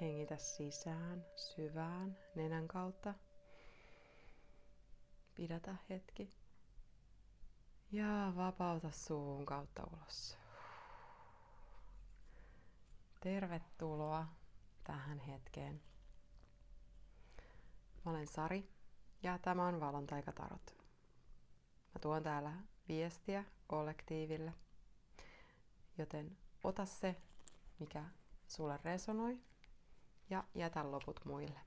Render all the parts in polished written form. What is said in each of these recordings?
Hengitä sisään, syvään, nenän kautta. Pidätä hetki. Ja vapauta suun kautta ulos. Tervetuloa tähän hetkeen. Mä olen Sari ja tämä on Valontaikatarot. Mä tuon täällä viestiä kollektiiville, joten ota se, mikä sulle resonoi ja jätä loput muille.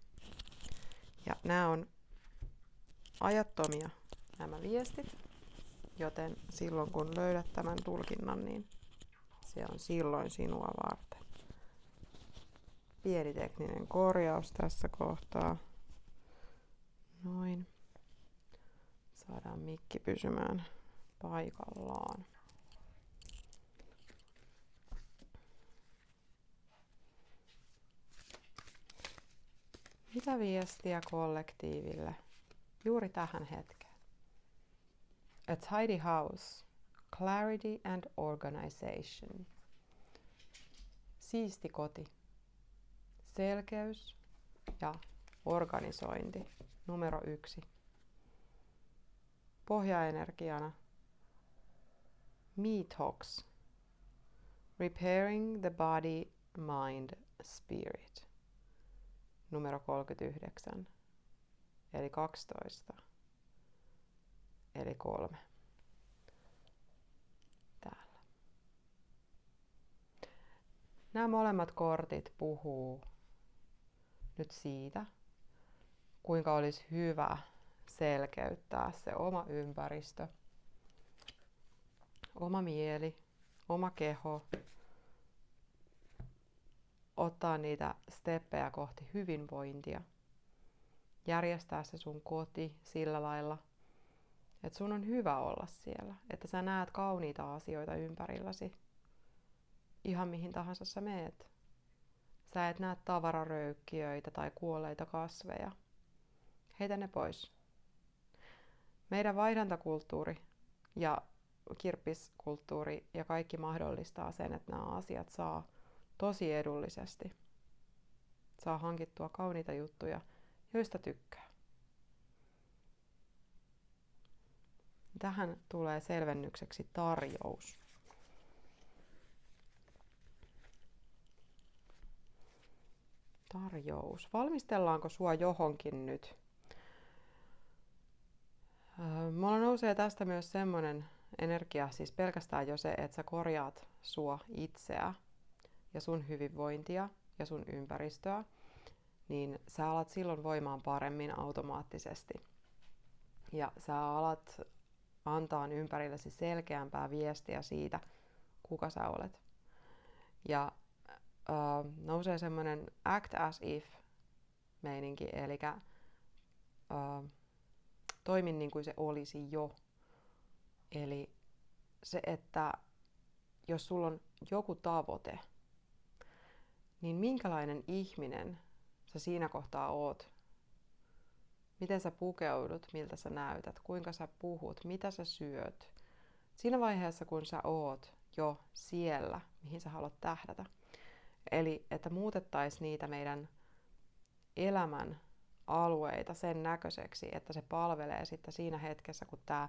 Ja nämä on ajattomia nämä viestit, joten silloin kun löydät tämän tulkinnan, niin se on silloin sinua varten. Pieni tekninen korjaus tässä kohtaa. Noin. Saadaan mikki pysymään paikallaan. Mitä viestiä kollektiiville juuri tähän hetkeen? A tidy house, clarity and organization. Siisti koti, selkeys ja organisointi numero 1. Pohjaenergiana Metox, repairing the body, mind, spirit. Numero 39, eli 12, eli 3. Täällä. Nämä molemmat kortit puhuu nyt siitä, kuinka olisi hyvä selkeyttää se oma ympäristö, oma mieli, oma keho, ottaa niitä steppejä kohti hyvinvointia, järjestää se sun koti sillä lailla, että sun on hyvä olla siellä, että sä näet kauniita asioita ympärilläsi, ihan mihin tahansa sä meet. Sä et näe tavararöykkiöitä tai kuolleita kasveja. Heitä ne pois. Meidän vaihdantakulttuuri ja kirppiskulttuuri ja kaikki mahdollistaa sen, että nämä asiat saa tosi edullisesti. Saa hankittua kauniita juttuja, joista tykkää. Tähän tulee selvennykseksi tarjous. Tarjous. Valmistellaanko sua johonkin nyt? Mulla nousee tästä myös semmoinen energia, siis pelkästään jo se, että sä korjaat sua itseä ja sun hyvinvointia ja sun ympäristöä, niin sä alat silloin voimaan paremmin automaattisesti. Ja sä alat antaa ympärillesi selkeämpää viestiä siitä, kuka sä olet. Ja nousee semmoinen act as if meininki, eli toimin niin kuin se olisi jo. Eli se, että jos sulla on joku tavoite, niin minkälainen ihminen sä siinä kohtaa oot? Miten sä pukeudut, miltä sä näytät, kuinka sä puhut, mitä sä syöt? Siinä vaiheessa, kun sä oot jo siellä, mihin sä haluat tähdätä. Eli että muutettaisiin niitä meidän elämän alueita sen näköiseksi, että se palvelee sitten siinä hetkessä, kun tämä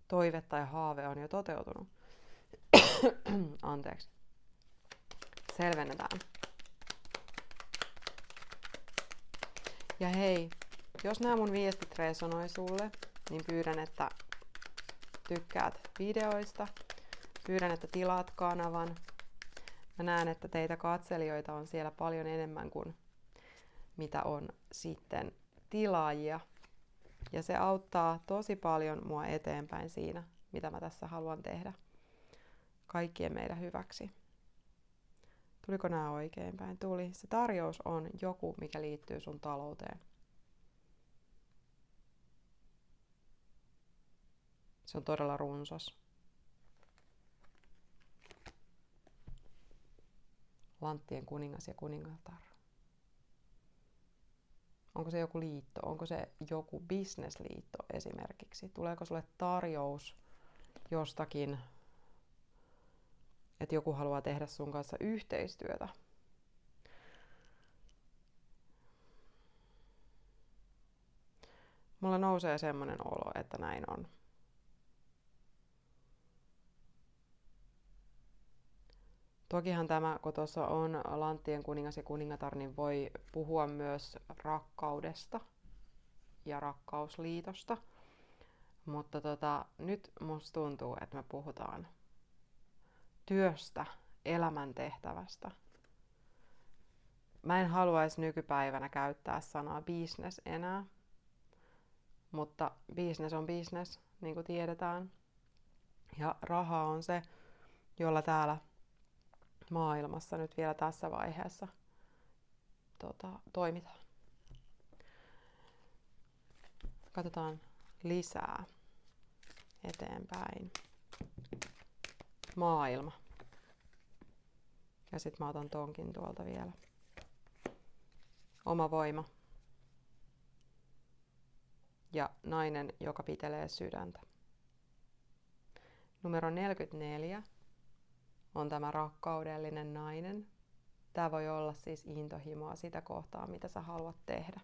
toive tai haave on jo toteutunut. Anteeksi. Selvennetään. Ja hei, jos nämä mun viestit resonoi sulle, niin pyydän, että tykkäät videoista. Pyydän, että tilaat kanavan. Mä näen, että teitä katselijoita on siellä paljon enemmän kuin mitä on sitten tilaajia. Ja se auttaa tosi paljon mua eteenpäin siinä, mitä mä tässä haluan tehdä kaikkien meidän hyväksi. Tuliko nämä oikein päin? Tuli. Se tarjous on joku, mikä liittyy sun talouteen. Se on todella runsas. Lanttien kuningas ja kuningatar. Onko se joku liitto? Onko se joku businessliitto esimerkiksi? Tuleeko sulle tarjous jostakin, että joku haluaa tehdä sun kanssa yhteistyötä? Mulla nousee semmonen olo, että näin on. Tokihan tämä, kun tuossa on Lanttien kuningas ja kuningatar, niin voi puhua myös rakkaudesta ja rakkausliitosta. Mutta nyt musta tuntuu, että me puhutaan työstä, elämäntehtävästä. Mä en haluaisi nykypäivänä käyttää sanaa business enää, mutta business on business, niin kuin tiedetään. Ja raha on se, jolla täällä maailmassa nyt vielä tässä vaiheessa toimitaan. Katsotaan lisää eteenpäin. Maailma. Ja sit mä otan tonkin tuolta vielä. Oma voima. Ja nainen, joka pitelee sydäntä. Numero 44 on tämä rakkaudellinen nainen. Tää voi olla siis intohimoa sitä kohtaa, mitä sä haluat tehdä.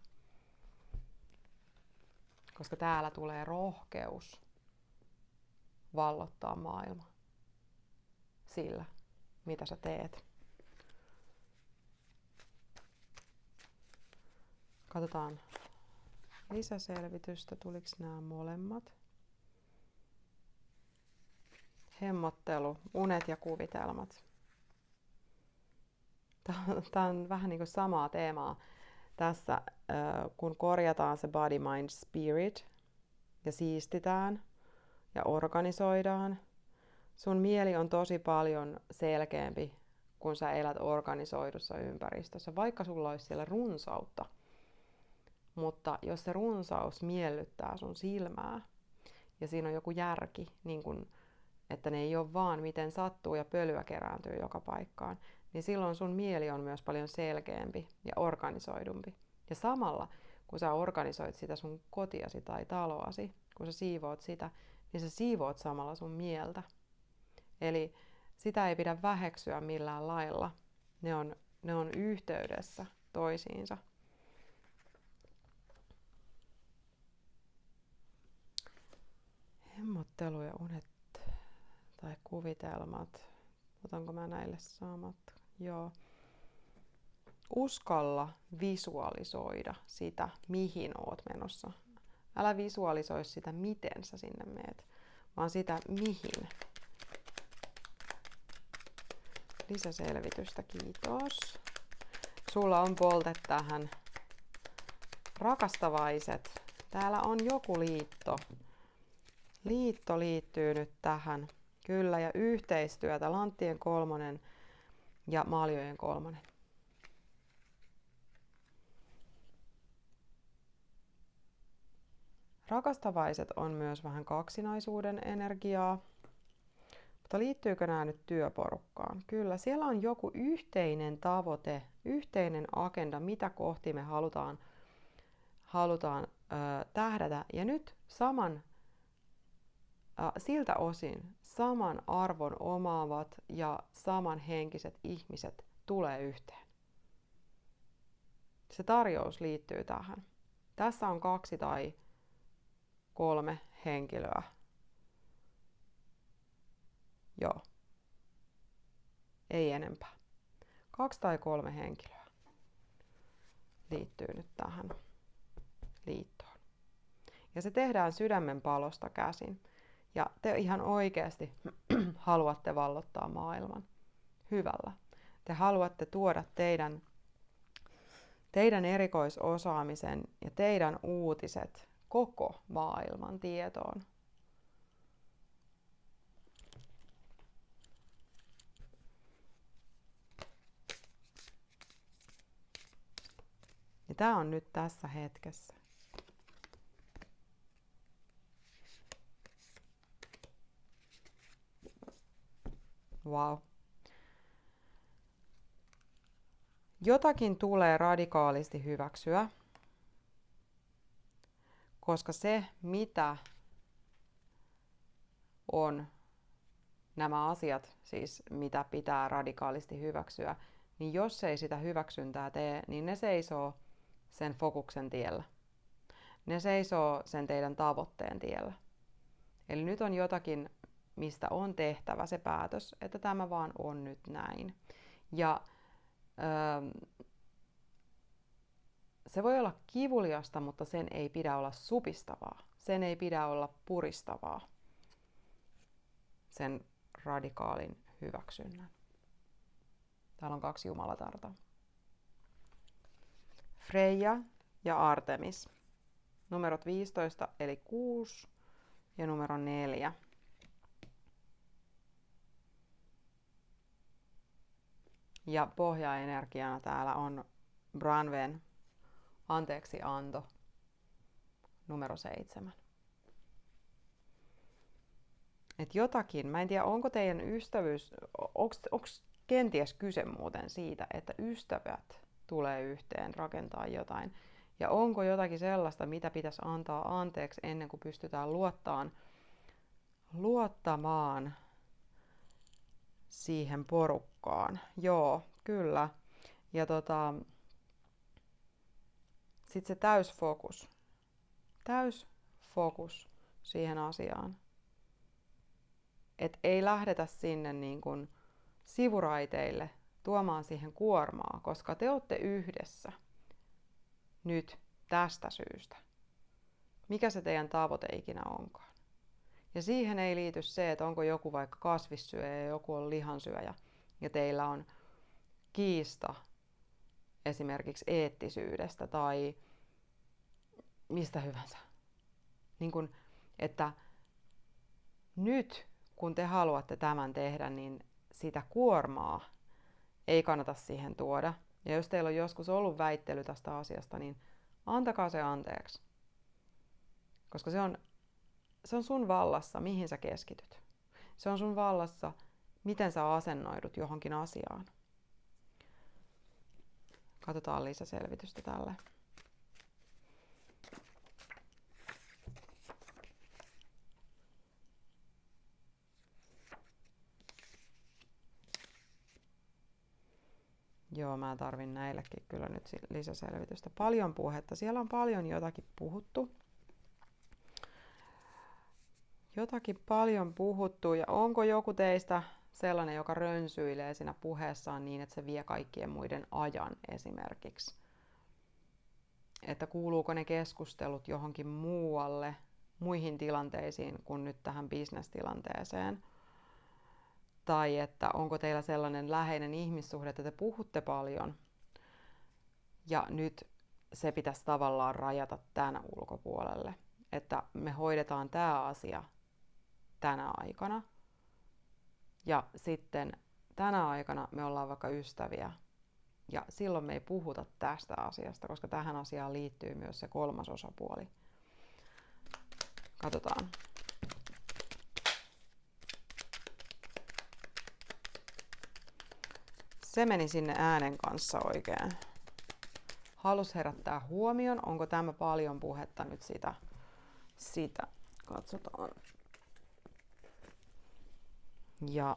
Koska täällä tulee rohkeus vallottaa maailma sillä, mitä sä teet. Katsotaan lisäselvitystä, tuliko nämä molemmat. Hemmottelu, unet ja kuvitelmat. Tämä on vähän niin kuin samaa teemaa tässä, kun korjataan se body, mind, spirit ja siistitään ja organisoidaan. Sun mieli on tosi paljon selkeämpi, kun sä elät organisoidussa ympäristössä, vaikka sulla olisi siellä runsautta. Mutta jos se runsaus miellyttää sun silmää ja siinä on joku järki, niin kun, että ne ei ole vaan miten sattuu ja pölyä kerääntyy joka paikkaan, niin silloin sun mieli on myös paljon selkeämpi ja organisoidumpi. Ja samalla, kun sä organisoit sitä sun kotiasi tai taloasi, kun sä siivoot sitä, niin sä siivoot samalla sun mieltä. Eli sitä ei pidä väheksyä millään lailla. Ne on yhteydessä toisiinsa. Hemmottelu ja unet tai kuvitelmat. Otanko mä näille samat? Joo. Uskalla visualisoida sitä, mihin oot menossa. Älä visualisoi sitä, miten sä sinne meet, vaan sitä, mihin. Lisäselvitystä, kiitos. Sulla on polte tähän. Rakastavaiset. Täällä on joku liitto. Liitto liittyy nyt tähän. Kyllä, ja yhteistyötä. Lanttien 3 ja Maaljojen 3. Rakastavaiset on myös vähän kaksinaisuuden energiaa. Mutta liittyykö nämä nyt työporukkaan? Kyllä, siellä on joku yhteinen tavoite, yhteinen agenda, mitä kohti me halutaan tähdätä. Ja nyt siltä osin saman arvon omaavat ja samanhenkiset ihmiset tulee yhteen. Se tarjous liittyy tähän. Tässä on 2 tai 3 henkilöä. Joo. Ei enempää. 2 tai 3 henkilöä liittyy nyt tähän liittoon. Ja se tehdään sydämen palosta käsin. Ja te ihan oikeasti haluatte vallottaa maailman hyvällä. Te haluatte tuoda teidän erikoisosaamisen ja teidän uutiset koko maailman tietoon. Ja tämä on nyt tässä hetkessä. Wow. Jotakin tulee radikaalisti hyväksyä, koska se, mitä on nämä asiat, siis mitä pitää radikaalisti hyväksyä, niin jos ei sitä hyväksyntää tee, niin ne seisoo sen fokuksen tiellä. ne seisoo sen teidän tavoitteen tiellä. Eli nyt on jotakin, mistä on tehtävä se päätös, että tämä vaan on nyt näin. Ja se voi olla kivuliasta, mutta sen ei pidä olla supistavaa. Sen ei pidä olla puristavaa. Sen radikaalin hyväksynnän. Täällä on 2 jumalatarta. Freja ja Artemis. Numerot 15 eli 6 ja numero 4. Ja pohjaenergiana täällä on Branwen anteeksianto numero 7. Et jotakin, mä en tiedä onko teidän ystävyys, onko kenties kyse muuten siitä, että ystävät tulee yhteen rakentaa jotain. Ja onko jotakin sellaista, mitä pitäisi antaa anteeksi ennen kuin pystytään luottamaan siihen porukkaan. Joo, kyllä. Ja sitten se täysfokus siihen asiaan. Et ei lähdetä sinne niin kuin sivuraiteille tuomaan siihen kuormaa, koska te olette yhdessä nyt tästä syystä. Mikä se teidän tavoite ikinä onkaan. Ja siihen ei liity se, että onko joku vaikka kasvissyöjä ja joku on lihansyöjä ja teillä on kiista esimerkiksi eettisyydestä tai mistä hyvänsä. Niin kun, että nyt kun te haluatte tämän tehdä, niin sitä kuormaa ei kannata siihen tuoda. Ja jos teillä on joskus ollut väittely tästä asiasta, niin antakaa se anteeksi. Koska se on sun vallassa, mihin sä keskityt. Se on sun vallassa, miten sä asennoidut johonkin asiaan. Katsotaan lisäselvitystä tälle. Joo, mä tarvin näillekin kyllä nyt lisäselvitystä. Paljon puhetta. Siellä on paljon jotakin puhuttu. Ja onko joku teistä sellainen, joka rönsyilee siinä puheessaan niin, että se vie kaikkien muiden ajan esimerkiksi? Että kuuluuko ne keskustelut johonkin muualle, muihin tilanteisiin kuin nyt tähän business-tilanteeseen? Tai että onko teillä sellainen läheinen ihmissuhde, että te puhutte paljon ja nyt se pitäisi tavallaan rajata tänä ulkopuolelle. Että me hoidetaan tämä asia tänä aikana ja sitten tänä aikana me ollaan vaikka ystäviä ja silloin me ei puhuta tästä asiasta, koska tähän asiaan liittyy myös se 3. osapuoli. Katsotaan. Se meni sinne äänen kanssa oikein. Halus herättää huomion. Onko tämä paljon puhetta nyt sitä? Katsotaan. Ja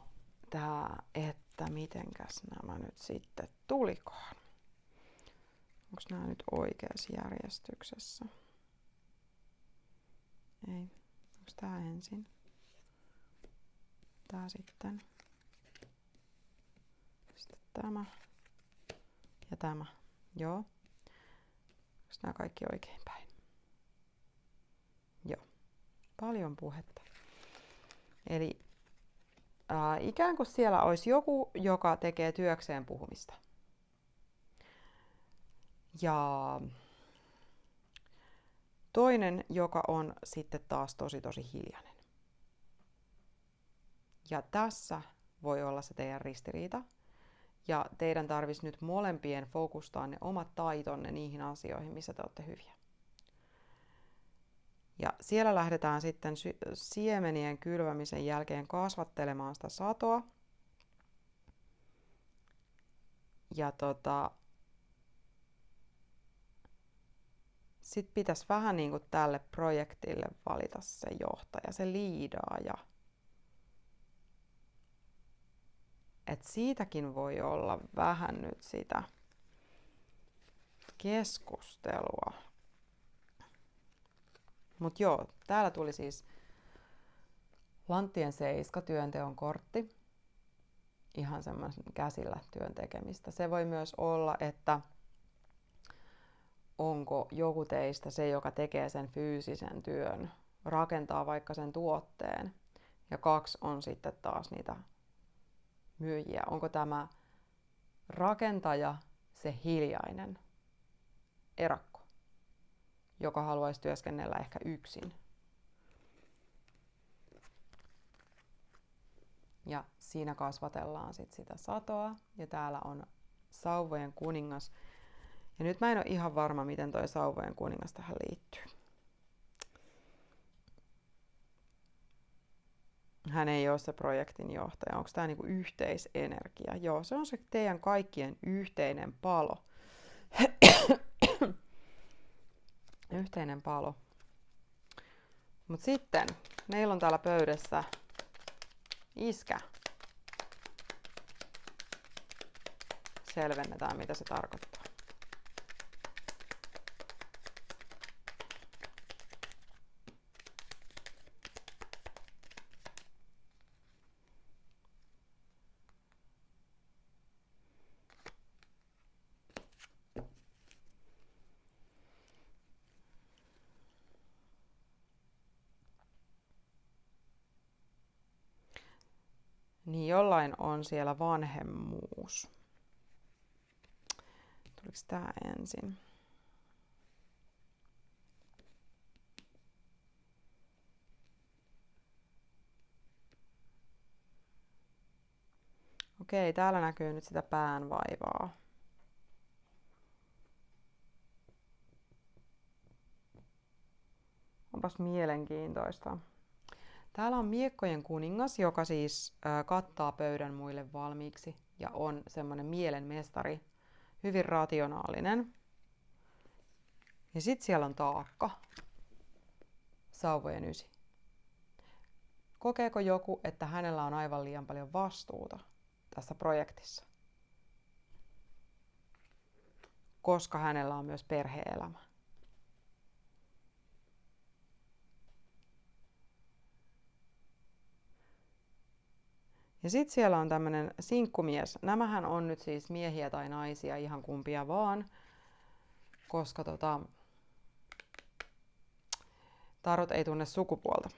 tää, että mitenkäs nämä nyt sitten tulikaan. Onko nämä nyt oikeassa järjestyksessä? Ei. Onko tää ensin? Tää sitten. Sitten tämä. Ja tämä. Joo. Onko nämä kaikki oikein päin? Joo. Paljon puhetta. Eli ikään kuin siellä olisi joku, joka tekee työkseen puhumista. Ja toinen, joka on sitten taas tosi hiljainen. Ja tässä voi olla se teidän ristiriita. Ja teidän tarvitsisi nyt molempien fokustaa ne omat taitonne niihin asioihin, missä te olette hyviä. Ja siellä lähdetään sitten siemenien kylvämisen jälkeen kasvattelemaan sitä satoa. Ja sitten pitäisi vähän niin kuin tälle projektille valita se johtaja, se liidaaja. Et siitäkin voi olla vähän nyt sitä keskustelua. Mut joo, täällä tuli siis Lanttien 7 työnteon kortti. Ihan semmoisen käsillä työn tekemistä. Se voi myös olla, että onko joku teistä se, joka tekee sen fyysisen työn, rakentaa vaikka sen tuotteen. Ja 2 on sitten taas niitä myyjiä. Onko tämä rakentaja se hiljainen erakko, joka haluaisi työskennellä ehkä yksin. Ja siinä kasvatellaan sit sitä satoa. Ja täällä on sauvojen kuningas. Ja nyt mä en ole ihan varma, miten toi sauvojen kuningas tähän liittyy. Hän ei ole se projektin johtaja. Onko tämä niinku yhteisenergia? Joo, se on se teidän kaikkien yhteinen palo. Yhteinen palo. Mut sitten meillä on täällä pöydässä iskä. Selvennetään, mitä se tarkoittaa. Niin jollain on siellä vanhemmuus. Tuliko tää ensin? Okei, täällä näkyy nyt sitä päänvaivaa. Onpas mielenkiintoista. Täällä on miekkojen kuningas, joka siis kattaa pöydän muille valmiiksi ja on semmoinen mielenmestari, hyvin rationaalinen. Ja sitten siellä on taakka, sauvojen 9. Kokeeko joku, että hänellä on aivan liian paljon vastuuta tässä projektissa? Koska hänellä on myös perhe-elämä. Ja sitten siellä on tämmöinen sinkkumies. Nämähän on nyt siis miehiä tai naisia, ihan kumpia vaan, koska tarot ei tunne sukupuolta.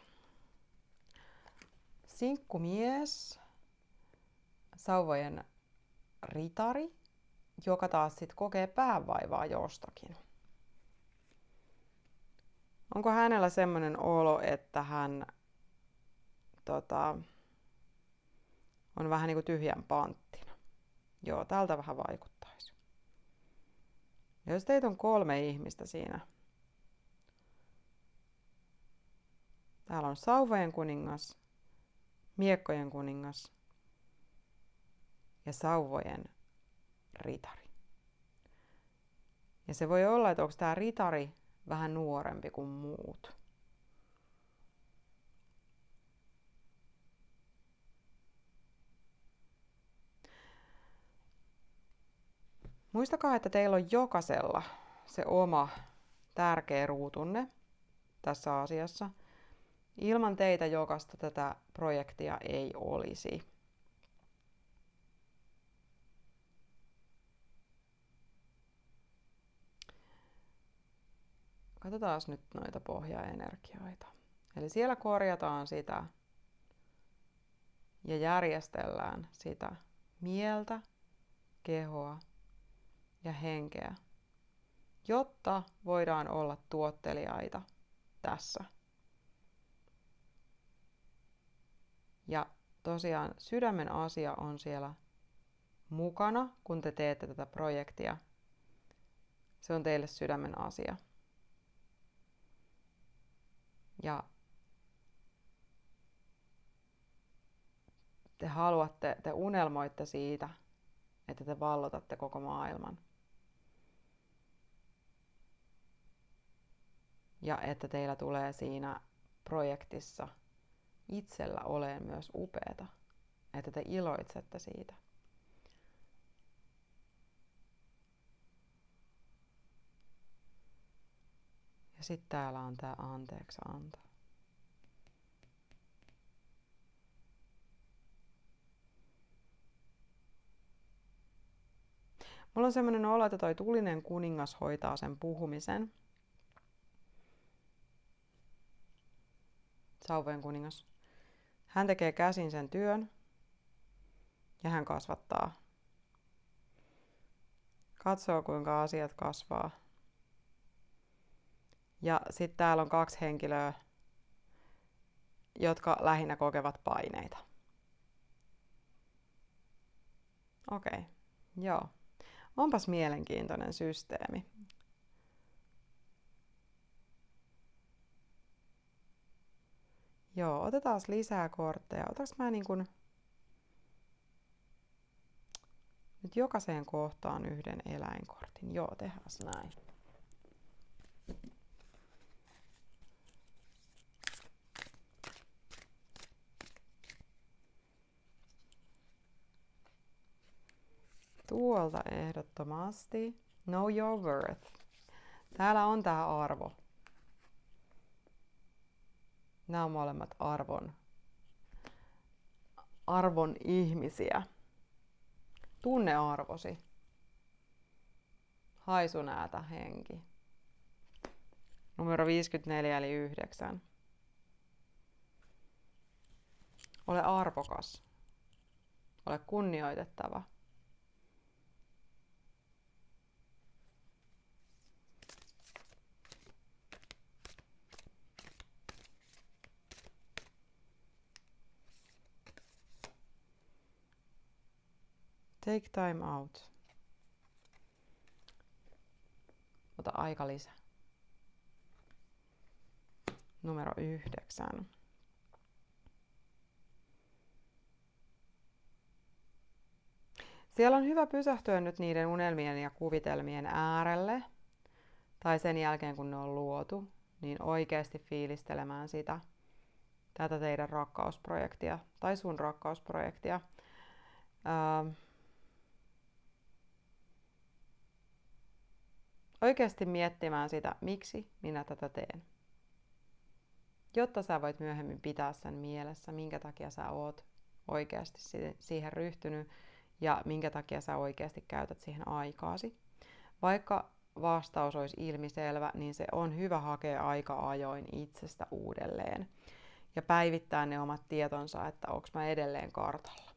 Sinkkumies, sauvojen ritari, joka taas sit kokee päänvaivaa jostakin. Onko hänellä semmoinen olo, että hän on vähän niin kuin tyhjän panttina? Joo, tältä vähän vaikuttaisi. Ja jos teitä on 3 ihmistä siinä. Täällä on sauvojen kuningas, miekkojen kuningas ja sauvojen ritari. Ja se voi olla, että onko tämä ritari vähän nuorempi kuin muut. Muistakaa, että teillä on jokaisella se oma tärkeä ruutunne tässä asiassa. Ilman teitä jokaista tätä projektia ei olisi. Katsotaan nyt noita pohjaenergioita. Eli siellä korjataan sitä ja järjestellään sitä mieltä, kehoa ja henkeä, jotta voidaan olla tuotteliaita tässä. Ja tosiaan sydämen asia on siellä mukana, kun te teette tätä projektia. Se on teille sydämen asia. Ja te unelmoitte siitä, että te vallotatte koko maailman. Ja että teillä tulee siinä projektissa itsellä oleen myös upeata. Että te iloitsette siitä. Ja Ja sitten täällä on tää anteeksianto. Mulla on semmoinen olo, että toi tulinen kuningas hoitaa sen puhumisen. Sauvojen kuningas. Hän tekee käsin sen työn ja hän kasvattaa. Katsoo, kuinka asiat kasvaa. Ja sitten täällä on 2 henkilöä, jotka lähinnä kokevat paineita. Okei, joo. Onpas mielenkiintoinen systeemi. Joo, otetaan lisää kortteja. Otaks mä nyt jokaiseen kohtaan yhden eläinkortin? Joo, tehdään näin. Tuolta ehdottomasti. Know your worth. Täällä on tää arvo. Nämä on molemmat arvon ihmisiä. Tunne arvosi. Haisunäätä henki. Numero 54 eli 9. Ole arvokas. Ole kunnioitettava. Take time out. Ota aika lisä. Numero 9. Siellä on hyvä pysähtyä nyt niiden unelmien ja kuvitelmien äärelle. Tai sen jälkeen, kun ne on luotu, niin oikeasti fiilistelemään sitä, tätä teidän rakkausprojektia tai sun rakkausprojektia. Oikeasti miettimään sitä, miksi minä tätä teen. Jotta sä voit myöhemmin pitää sen mielessä, minkä takia sä oot oikeasti siihen ryhtynyt ja minkä takia sä oikeasti käytät siihen aikaasi. Vaikka vastaus olisi ilmiselvä, niin se on hyvä hakea aika ajoin itsestä uudelleen ja päivittää ne omat tietonsa, että onko mä edelleen kartalla.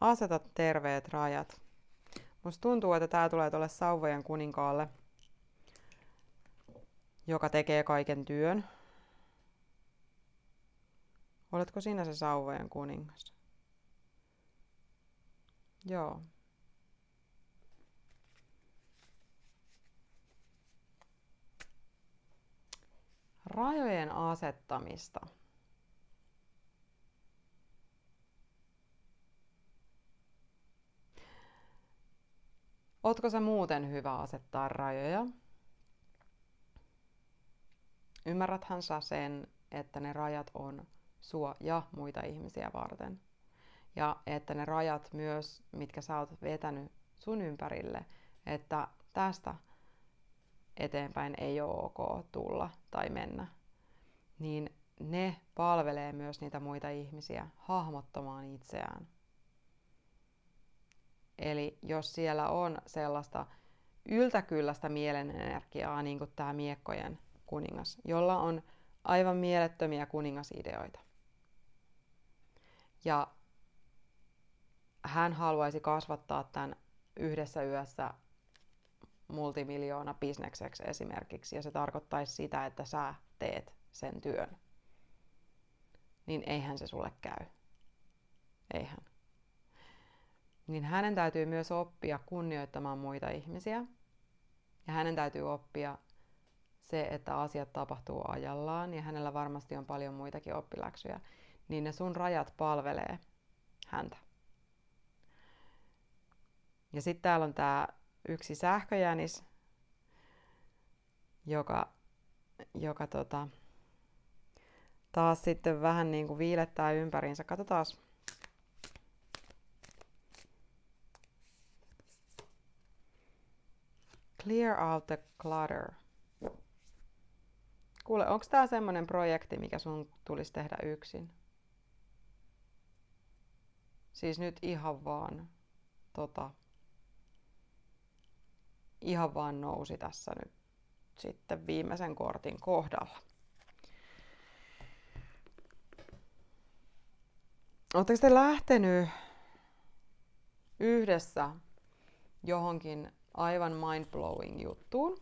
Aseta terveet rajat. Musta tuntuu, että tää tulee tuolle sauvojen kuninkaalle, joka tekee kaiken työn. Oletko sinä se sauvojen kuningas? Joo. Rajojen asettamista. Ootko sä muuten hyvä asettaa rajoja? Ymmärräthän sä sen, että ne rajat on sua ja muita ihmisiä varten? Ja että ne rajat myös, mitkä sä oot vetänyt sun ympärille, että tästä eteenpäin ei ole ok tulla tai mennä, niin ne palvelee myös niitä muita ihmisiä hahmottamaan itseään. Eli jos siellä on sellaista yltäkylläistä mielenenergiaa, niin kuin tämä miekkojen kuningas, jolla on aivan mielettömiä kuningasideoita. Ja hän haluaisi kasvattaa tämän yhdessä yössä multimiljoona bisnekseksi esimerkiksi, ja se tarkoittaisi sitä, että sä teet sen työn. Niin eihän se sulle käy. Eihän. Niin hänen täytyy myös oppia kunnioittamaan muita ihmisiä. Ja hänen täytyy oppia se, että asiat tapahtuu ajallaan, ja hänellä varmasti on paljon muitakin oppiläksyjä. Niin ne sun rajat palvelee häntä. Ja sitten täällä on tää yksi sähköjänis, joka taas sitten vähän niin kuin viilettää ympäriinsä. Katsotaan. Clear out the clutter. Kuule, onko tää semmonen projekti, mikä sun tulisi tehdä yksin? Siis nyt ihan vaan nousi tässä nyt sitten viimeisen kortin kohdalla. Oletteko te lähtenyt yhdessä johonkin aivan mind-blowing juttuun?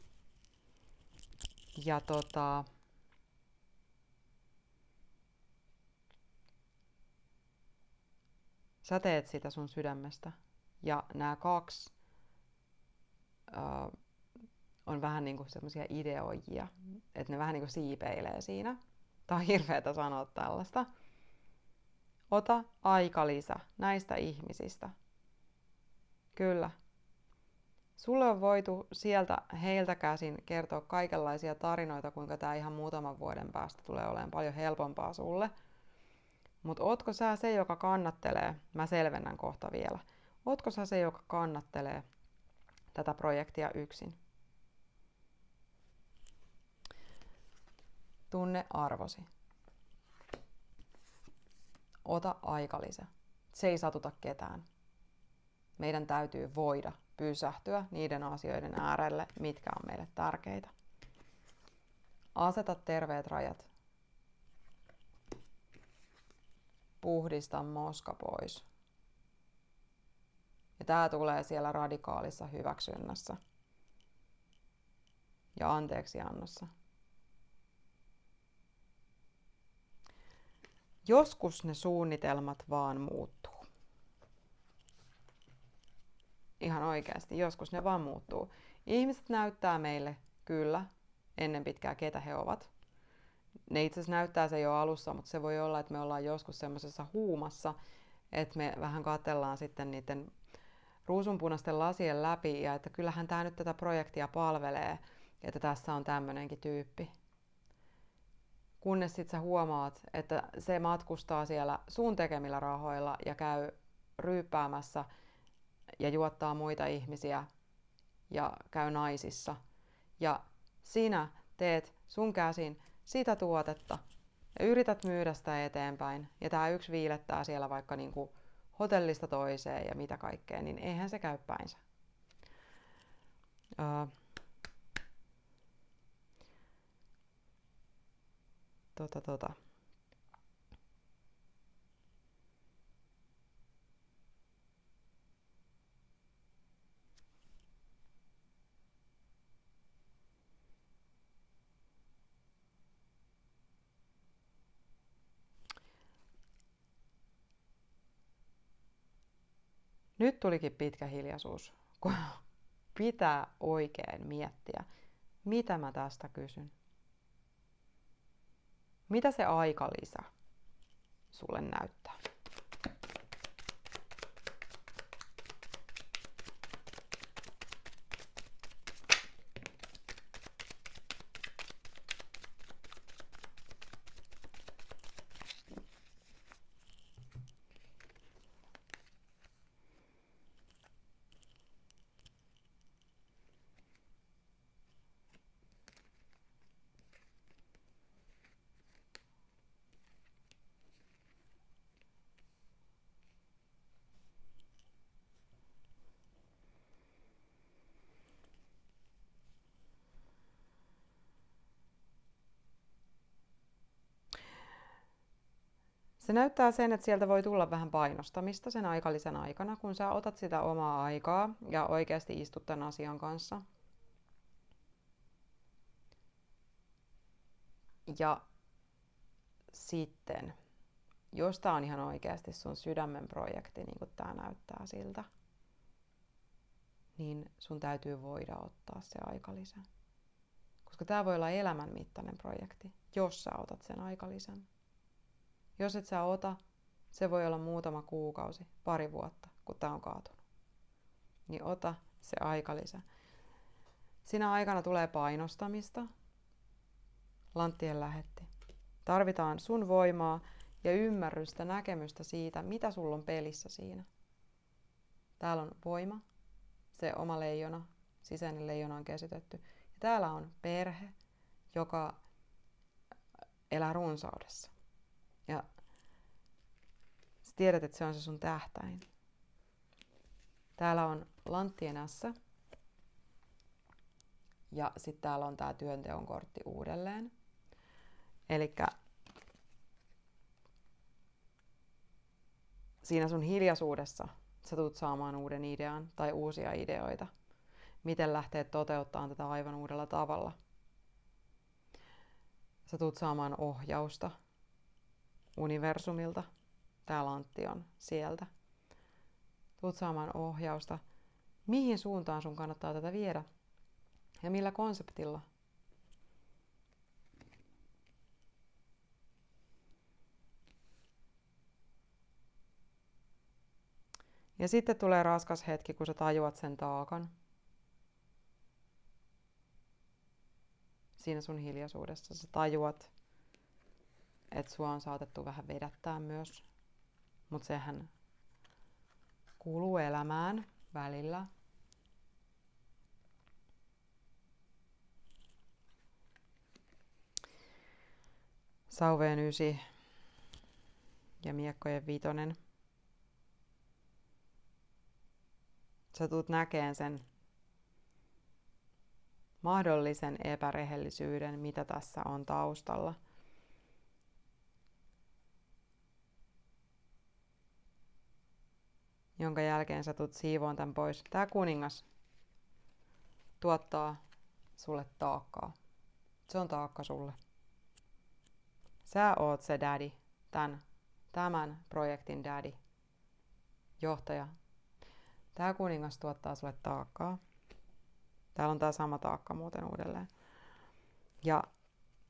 Ja sä teet sitä sun sydämestä. Ja nämä kaksi on vähän niinku semmosia ideoijia, että ne vähän niinku siipeilee siinä. Tää on hirveetä sanoa tällaista. Ota aikalisä näistä ihmisistä. Kyllä. Sulle on voitu sieltä heiltä käsin kertoa kaikenlaisia tarinoita, kuinka tää ihan muutaman vuoden päästä tulee olemaan paljon helpompaa sulle. Mutta ootko sä se, joka kannattelee, mä selvennän kohta vielä, ootko sä se, joka kannattelee tätä projektia yksin? Tunne arvosi. Ota aikalisä. Se ei satuta ketään. Meidän täytyy voida pysähtyä niiden asioiden äärelle, mitkä on meille tärkeitä. Aseta terveet rajat. Puhdista moska pois. Ja tää tulee siellä radikaalissa hyväksynnässä ja anteeksiannossa. Joskus ne suunnitelmat vaan muuttuu. Ihan oikeasti, joskus ne vaan muuttuu. Ihmiset näyttää meille kyllä ennen pitkää, ketä he ovat. Ne itse asiassa näyttää se jo alussa, mutta se voi olla, että me ollaan joskus semmoisessa huumassa, että me vähän katsellaan sitten niiden ruusunpunaisten lasien läpi ja että kyllähän tämä nyt tätä projektia palvelee, että tässä on tämmöinenkin tyyppi. Kunnes sit sä huomaat, että se matkustaa siellä sun tekemillä rahoilla ja käy ryyppäämässä ja juottaa muita ihmisiä ja käy naisissa. Ja sinä teet sun käsin sitä tuotetta ja yrität myydä sitä eteenpäin. Ja tää yksi viilettää siellä vaikka niinku hotellista toiseen ja mitä kaikkea, niin eihän se käy päinsä. Nyt tulikin pitkä hiljaisuus, kun pitää oikein miettiä, mitä mä tästä kysyn. Mitä se aikalisä sulle näyttää? Se näyttää sen, että sieltä voi tulla vähän painostamista sen aikalisän aikana, kun sä otat sitä omaa aikaa ja oikeasti istut tämän asian kanssa. Ja sitten, jos tää on ihan oikeasti sun sydämen projekti, niin kuin tää näyttää siltä, niin sun täytyy voida ottaa se aikalisä. Koska tää voi olla elämänmittainen projekti, jos sä otat sen aikalisän. Jos et sä ota, se voi olla muutama kuukausi, pari vuotta, kun tää on kaatunut. Niin ota se aikalisä. Siinä aikana tulee painostamista. Lanttien lähetti. Tarvitaan sun voimaa ja ymmärrystä, näkemystä siitä, mitä sulla on pelissä siinä. Täällä on voima, se oma leijona, sisäinen leijona on käsitetty. Ja täällä on perhe, joka elää runsaudessa. Ja sä tiedät, että se on se sun tähtäin. Täällä on lanttien ässä. Ja sitten täällä on tää työnteon kortti uudelleen. Elikkä siinä sun hiljaisuudessa sä tulet saamaan uuden idean tai uusia ideoita. Miten lähteä toteuttamaan tätä aivan uudella tavalla. Sä tulet saamaan ohjausta universumilta. Tää lantti on sieltä. Tulet saamaan ohjausta, mihin suuntaan sun kannattaa tätä viedä ja millä konseptilla. Ja sitten tulee raskas hetki, kun sä tajuat sen taakan. Siinä sun hiljaisuudessa sä tajuat, että sua on saatettu vähän vedättää myös. Mutta sehän kuuluu elämään välillä. Sauveen 9 ja miekkojen 5. Sä tulet näkeen sen mahdollisen epärehellisyyden, mitä tässä on taustalla. Jonka jälkeen sä tulet siivoon tämän pois. Tää kuningas tuottaa sulle taakkaa. Se on taakka sulle. Sä oot se daddy, tämän projektin daddy, johtaja. Tää kuningas tuottaa sulle taakkaa. Täällä on tää sama taakka muuten uudelleen. Ja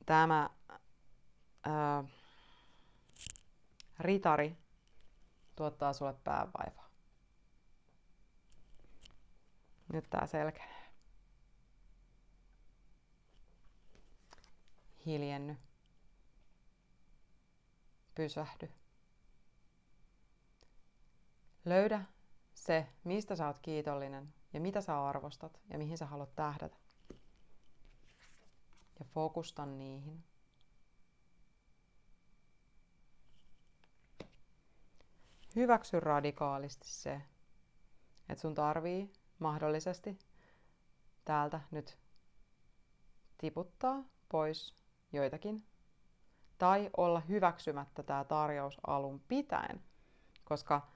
tämä ritari tuottaa sulle päävaivaa. Nyt tää selkenee. Hiljenny. Pysähdy. Löydä se, mistä sä oot kiitollinen ja mitä sä arvostat ja mihin sä haluat tähdätä. Ja fokusta niihin. Hyväksy radikaalisti se, että sun tarvii mahdollisesti täältä nyt tiputtaa pois joitakin. Tai olla hyväksymättä tämä tarjous alun pitäen, koska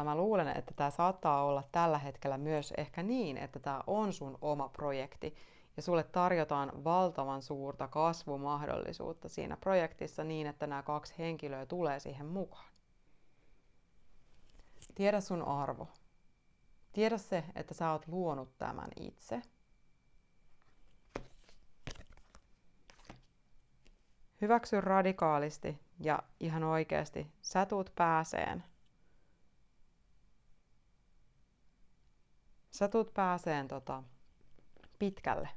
mä luulen, että tämä saattaa olla tällä hetkellä myös ehkä niin, että tämä on sun oma projekti ja sulle tarjotaan valtavan suurta kasvumahdollisuutta siinä projektissa niin, että nämä 2 henkilöä tulee siihen mukaan. Tiedä sun arvo. Tiedä se, että sä oot luonut tämän itse. Hyväksy radikaalisti ja ihan oikeasti sä tuut pääseen. Sä tuut pääseen pitkälle.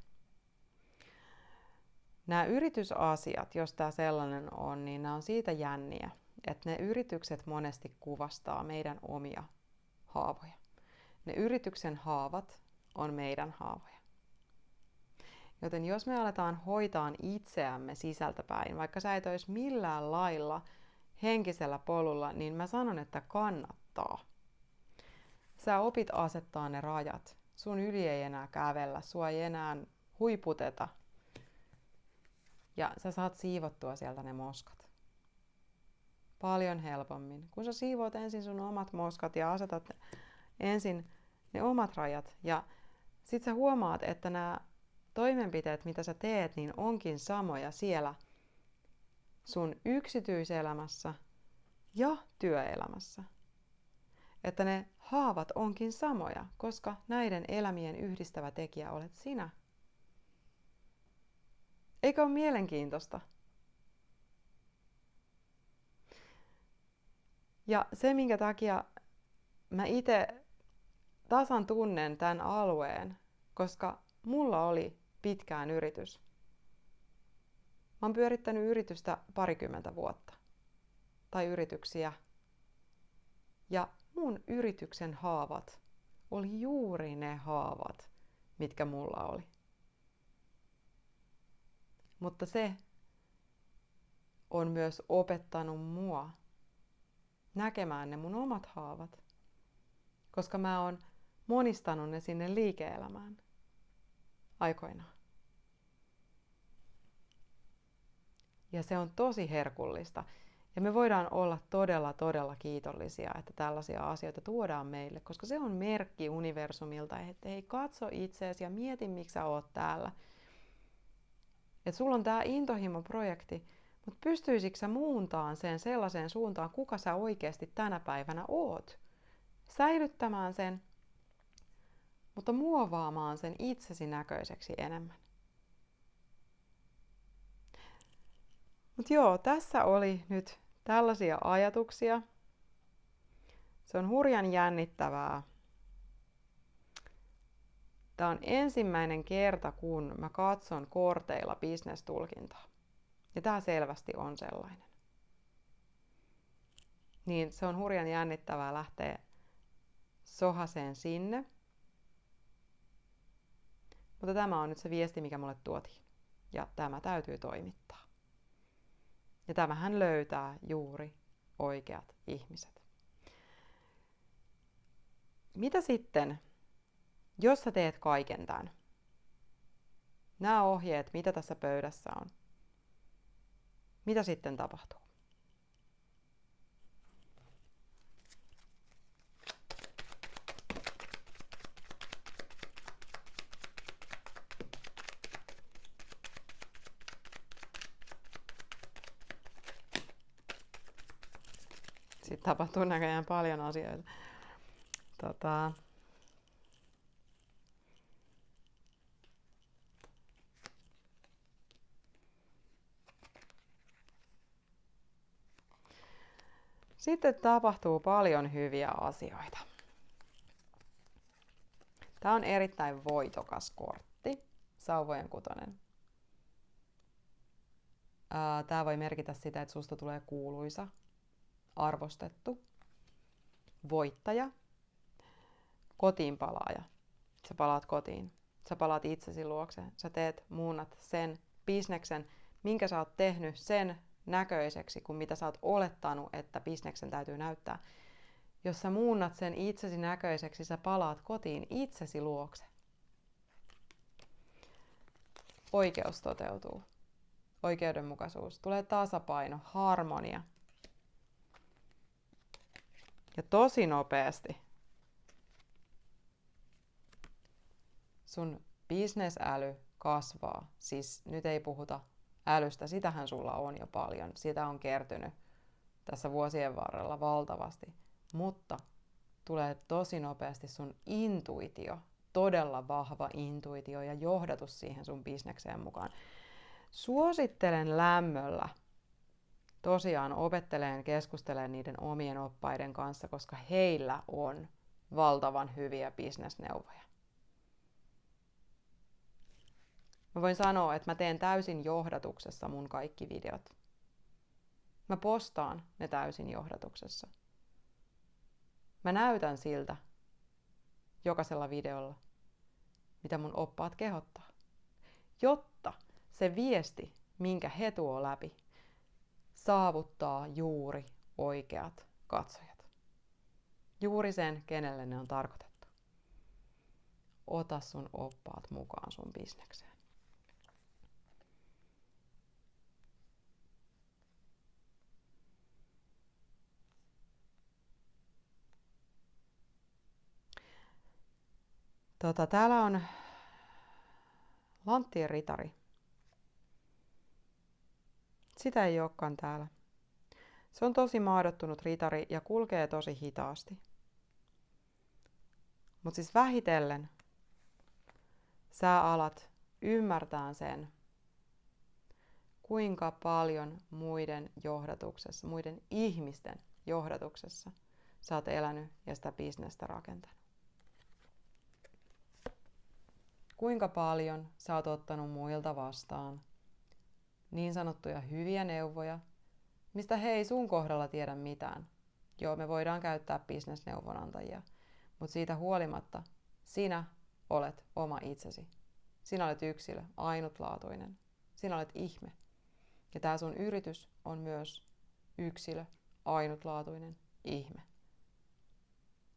Nämä yritysasiat, jos tää sellainen on, niin nämä on siitä jänniä, että ne yritykset monesti kuvastaa meidän omia haavoja. Ne yrityksen haavat on meidän haavoja. Joten jos me aletaan hoitaa itseämme sisältäpäin, vaikka sä et olisi millään lailla henkisellä polulla, niin mä sanon, että kannattaa. Sä opit asettaa ne rajat. Sun yli ei enää kävellä, sua ei enää huiputeta. Ja sä saat siivottua sieltä ne moskat. Paljon helpommin. Kun sä siivoat ensin sun omat moskat ja asetat ensin ne omat rajat. Ja sit sä huomaat, että nämä toimenpiteet, mitä sä teet, niin onkin samoja siellä sun yksityiselämässä ja työelämässä. Että ne haavat onkin samoja, koska näiden elämien yhdistävä tekijä olet sinä. Eikö ole mielenkiintoista? Ja se, minkä takia mä itse tasan tunnen tämän alueen, koska mulla oli pitkään yritys. Mä oon pyörittänyt yritystä 20 vuotta. Tai yrityksiä. Ja mun yrityksen haavat oli juuri ne haavat, mitkä mulla oli. Mutta se on myös opettanut mua näkemään ne mun omat haavat, koska mä oon monistanut ne sinne liike-elämään aikoinaan. Ja se on tosi herkullista. Ja me voidaan olla todella kiitollisia, että tällaisia asioita tuodaan meille, koska se on merkki universumilta, että hei, katso itseesi ja mieti, miksi sä oot täällä. Että sulla on tää intohimo-projekti, mutta pystyisikö sä muuntaan sen sellaiseen suuntaan, kuka sä oikeasti tänä päivänä oot? Säilyttämään sen, mutta muovaamaan sen itsesi näköiseksi enemmän. Mutta joo, tässä oli nyt tällaisia ajatuksia. Se on hurjan jännittävää. Tämä on ensimmäinen kerta, kun mä katson korteilla business-tulkintaa. Ja tämä selvästi on sellainen. Niin se on hurjan jännittävää lähteä sohaseen sinne. Mutta tämä on nyt se viesti, mikä mulle tuotiin. Ja tämä täytyy toimittaa. Ja tämähän löytää juuri oikeat ihmiset. Mitä sitten, jos sä teet kaiken tämän? Nämä ohjeet, mitä tässä pöydässä on. Mitä sitten tapahtuu? Sitten tapahtuu näköjään paljon asioita. Sitten tapahtuu paljon hyviä asioita. Tämä on erittäin voitokas kortti, sauvojen kutonen. Tämä voi merkitä sitä, että susta tulee kuuluisa, arvostettu, voittaja, kotiinpalaaja. Sä palaat kotiin. Sä palaat itsesi luokse. Sä muunnat sen bisneksen, minkä sä oot tehnyt sen näköiseksi, kuin mitä sä oot olettanut, että bisneksen täytyy näyttää. Jos sä muunnat sen itsesi näköiseksi, sä palaat kotiin itsesi luokse. Oikeus toteutuu. Oikeudenmukaisuus. Tulee tasapaino, harmonia. Ja tosi nopeasti sun bisnesäly kasvaa. Siis nyt ei puhuta älystä, sitähän sulla on jo paljon. Sitä on kertynyt tässä vuosien varrella valtavasti. Mutta tulee tosi nopeasti sun intuitio, todella vahva intuitio ja johdatus siihen sun bisnekseen mukaan. Suosittelen lämmöllä tosiaan opetteleen, keskustelemaan niiden omien oppaiden kanssa, koska heillä on valtavan hyviä bisnesneuvoja. Mä voin sanoa, että mä teen täysin johdatuksessa mun kaikki videot. Mä postaan ne täysin johdatuksessa. Mä näytän siltä jokaisella videolla, mitä mun oppaat kehottaa. Jotta se viesti, minkä he tuo läpi, saavuttaa juuri oikeat katsojat. Juuri sen, kenelle ne on tarkoitettu. Ota sun oppaat mukaan sun bisnekseen. Täällä on Lanttien ritari. Sitä ei olekaan täällä. Se on tosi maadottunut ritari ja kulkee tosi hitaasti. Mutta siis vähitellen sä alat ymmärtää sen, kuinka paljon muiden johdatuksessa, muiden ihmisten johdatuksessa sä oot elänyt ja sitä bisnestä rakentanut. Kuinka paljon sä oot ottanut muilta vastaan niin sanottuja hyviä neuvoja, mistä he ei sun kohdalla tiedä mitään. Joo, me voidaan käyttää bisnesneuvonantajia, mutta siitä huolimatta sinä olet oma itsesi. Sinä olet yksilö, ainutlaatuinen. Sinä olet ihme. Ja tämä sun yritys on myös yksilö, ainutlaatuinen ihme.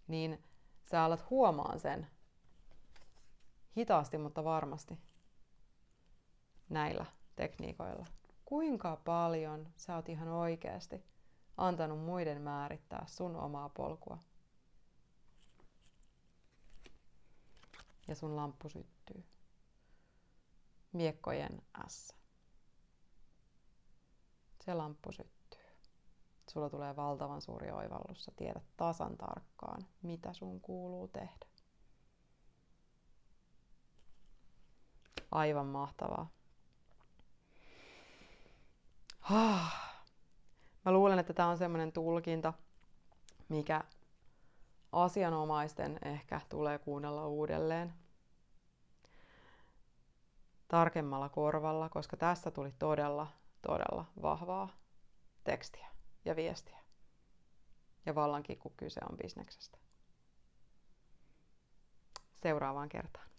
Niin sä alat huomaan sen hitaasti, mutta varmasti näillä tekniikoilla. Kuinka paljon sä oot ihan oikeasti antanut muiden määrittää sun omaa polkua. Ja sun lamppu syttyy. Miekkojen S. Se lamppu syttyy. Sulla tulee valtavan suuri oivallus. Sä tiedät tasan tarkkaan, mitä sun kuuluu tehdä. Aivan mahtavaa. Mä luulen, että tää on semmonen tulkinta, mikä asianomaisten ehkä tulee kuunnella uudelleen tarkemmalla korvalla, koska tässä tuli todella vahvaa tekstiä ja viestiä. Ja vallankin, kun kyse on bisneksestä. Seuraavaan kertaan.